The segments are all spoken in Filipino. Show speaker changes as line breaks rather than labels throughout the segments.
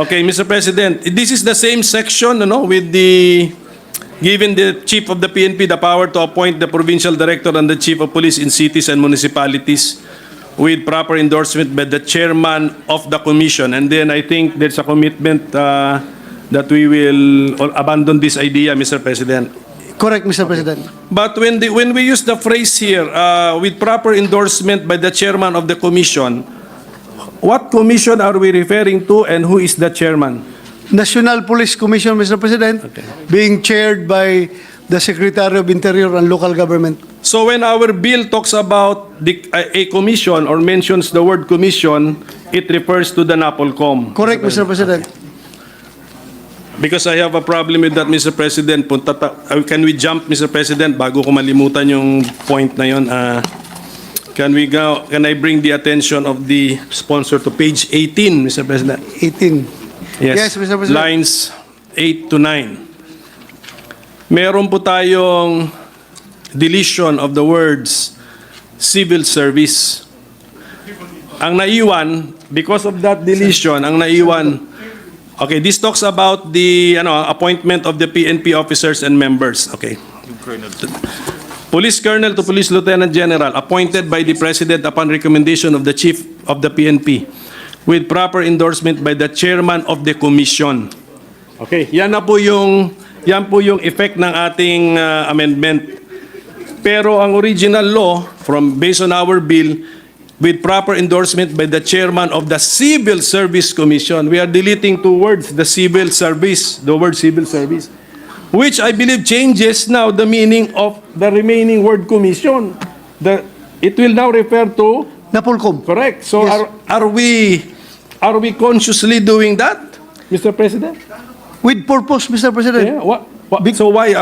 Okay, Mr. President, this is the same section, with the given the chief of the PNP the power to appoint the provincial director and the chief of police in cities and municipalities with proper endorsement by the chairman of the commission. And then I think there's a commitment that we will abandon this idea, Mr. President.
Correct, Mr. President.
But when we use the phrase here, with proper endorsement by the chairman of the commission, what commission are we referring to and who is the chairman?
National Police Commission, Mr. President,
Okay.
being chaired by the Secretary of Interior and Local Government.
So when our bill talks about a commission or mentions the word commission, it refers to the NAPOLCOM.
Correct, Mr. President.
Because I have a problem with that, Mr. President. Can we jump, Mr. President, bago ko malimutan yung point na yun? Can I bring the attention of the sponsor to page 18, Mr. President?
18. Yes, Mr. President.
Lines 8 to 9. Meron po tayong deletion of the words civil service. Ang naiwan, because of that deletion, okay, this talks about the appointment of the PNP officers and members. Okay. Police Colonel to Police Lieutenant General appointed by the President upon recommendation of the Chief of the PNP with proper endorsement by the Chairman of the Commission. Okay, yan po yung effect ng ating amendment. Pero ang original law based on our bill with proper endorsement by the Chairman of the Civil Service Commission. We are deleting two words, the word civil service, which I believe changes now the meaning of the remaining word commission. It will now refer to
NAPOLCOM.
correct. So
Yes.
are we consciously doing that, Mr. President?
With purpose, Mr. President.
Yeah. So why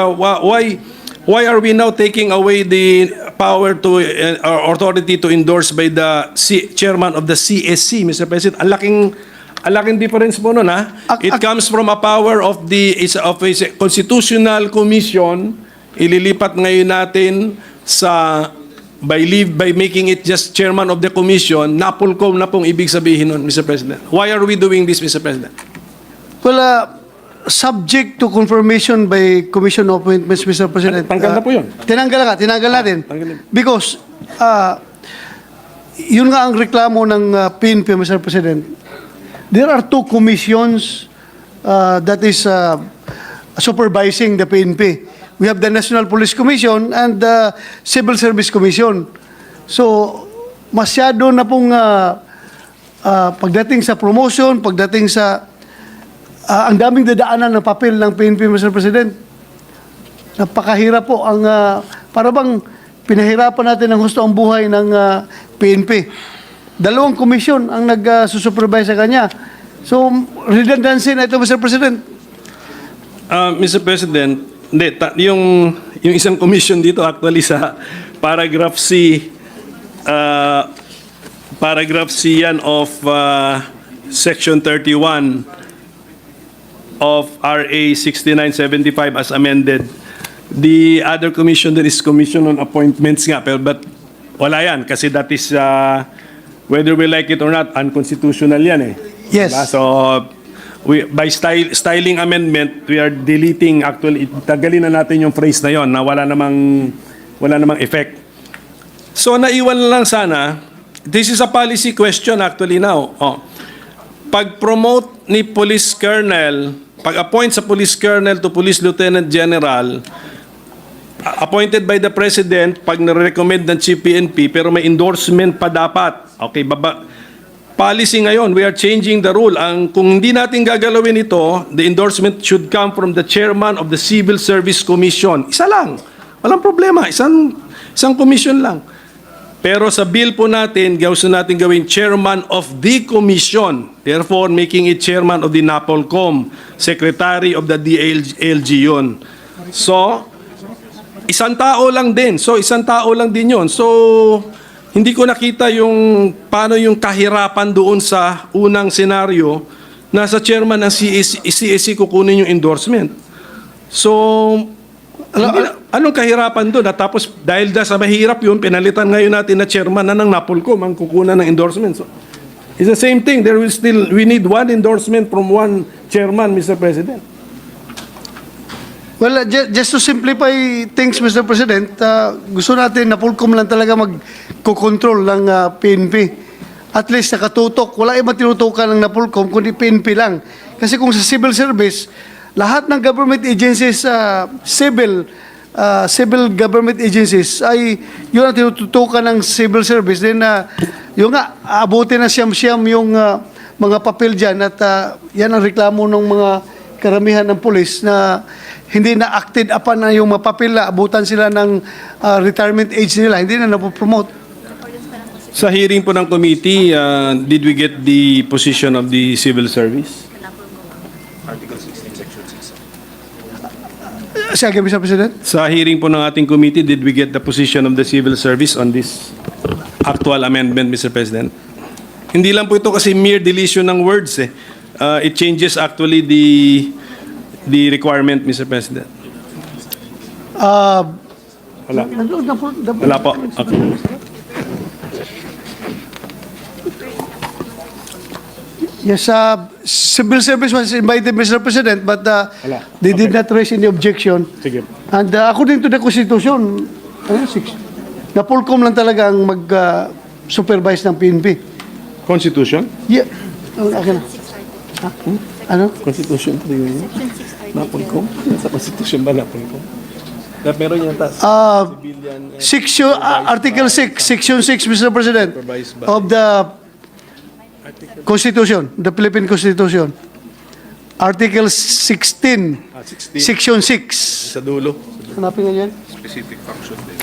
are we now taking away the power to authority to endorse by the chairman of the CSC, Mr. President? Ang laking difference po nun, ha? It comes from a power of a constitutional commission. Ililipat ngayon natin by making it just chairman of the commission. NAPOLCOM na pong ibig sabihin nun, Mr. President. Why are we doing this, Mr. President?
Well, subject to confirmation by Commission of Appointments, Mr. President.
Tanggal na po yun.
Tinanggal natin.
Tanggalin.
Because, yun nga ang reklamo ng PNP, Mr. President. There are two commissions that is supervising the PNP. We have the National Police Commission and the Civil Service Commission. So, masyado na pong pagdating sa promotion, pagdating sa ang daming dadaanan ng papel ng PNP, Mr. President. Napakahirap po ang para bang pinahirapan natin ng gusto ang buhay ng PNP. Dalawang komisyon ang nag-supervise sa kanya. So, redundancy na ito, Mr. President.
Mr. President, yung isang commission dito actually sa paragraph C yan of section 31 of RA 6975 as amended. The other commission there is Commission on Appointments nga, but wala yan kasi that is whether we like it or not, unconstitutional yan eh.
Yes.
Diba? So, by styling amendment, we are deleting actually, tagalin na natin yung phrase na yon na wala namang effect. So, naiwan lang sana, this is a policy question actually now. Pag-promote ni Police Colonel, pag-appoint sa Police Colonel to Police Lieutenant General, appointed by the President pag na-recommend ng Chief PNP pero may endorsement pa dapat. Okay, policy ngayon, we are changing the rule. Kung hindi natin gagalawin ito, the endorsement should come from the Chairman of the Civil Service Commission. Isa lang. Walang problema. Isang commission lang. Pero sa bill po natin, gusto natin gawin Chairman of the Commission. Therefore, making it Chairman of the NAPOLCOM, Secretary of the DLG yun. So, isang tao lang din. So, hindi ko nakita yung paano yung kahirapan doon sa unang senaryo na sa chairman ng CSC kukunin yung endorsement. So, anong kahirapan doon? At tapos, dahil sa mahirap yun, pinalitan ngayon natin na chairman na ng NAPOLCOM ang kukunan ng endorsement. So, It's the same thing. We need one endorsement from one chairman, Mr. President.
Well, just to simplify things, Mr. President, gusto natin na Pulcom lang talaga mag-control ng PNP. At least nakatutok. Wala ibang tinutukan ng Napulcom, kundi PNP lang. Kasi kung sa civil service, lahat ng government agencies, civil government agencies, ay yun ang tinututukan ng civil service. Then, yung nga, abutin na siyam-siyam yung mga papel dyan at yan ang reklamo ng mga karamihan ng pulis na hindi na acted upon na yung mapapila, abutan sila ng retirement age nila, hindi na napopromote.
Sa hearing po ng committee, did we get the position of the civil service?
Sige, Mr. President.
Sa hearing po ng ating committee, did we get the position of the civil service on this actual amendment, Mr. President? Hindi lang po ito kasi mere deletion ng words eh. It changes actually the requirement, Mr. President. Wala. Wala po. Okay.
Yes, civil service was invited, Mr. President, but they did not raise any objection.
Sige.
And according to the Constitution, Napulcom lang talaga ang mag-supervise ng PNP.
Constitution?
Yeah. Akin na. Ha? Ano?
Constitution po yun. Napulcom? Sa Constitution ba Napulcom? Meron yan tas.
Section, Article 6, Section 6, Mr. President, of the Constitution, the Philippine Constitution. Article 16,
16.
Section 6.
Sa dulo.
Hanapin nga yan.
Specific function din.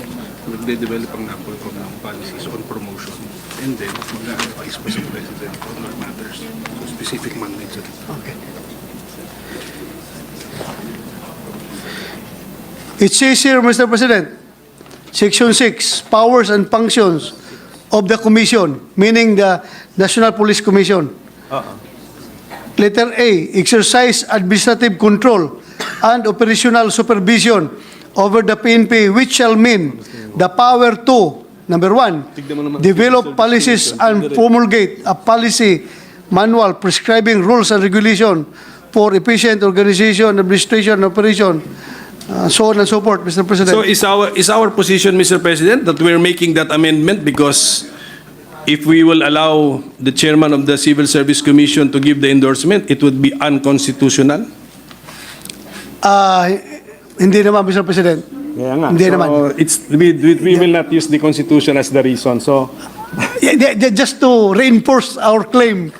Magde-develop ang Napolcom ng policies on promotion and then mag-advise pa sa President on all matters. So specific mandates.
Okay. It says here, Mr. President, Section 6, powers and functions of the Commission, meaning the National Police Commission. Letter A, exercise administrative control and operational supervision over the PNP, which shall mean the power to, number 1, develop policies and promulgate a policy manual prescribing rules and regulation for efficient organization, administration, and operation, so on and so forth, Mr. President.
So is our position, Mr. President, that we're making that amendment because if we will allow the chairman of the Civil Service Commission to give the endorsement, it would be unconstitutional?
Hindi naman, Mr. President.
Kaya nga.
Hindi
so
naman.
we will not use the Constitution as the reason. So
Just to reinforce our claim,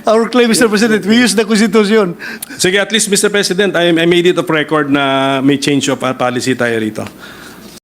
Mr. President, we use the Constitution.
sige, at least, Mr. President, I made it of record na may change of policy tayo rito.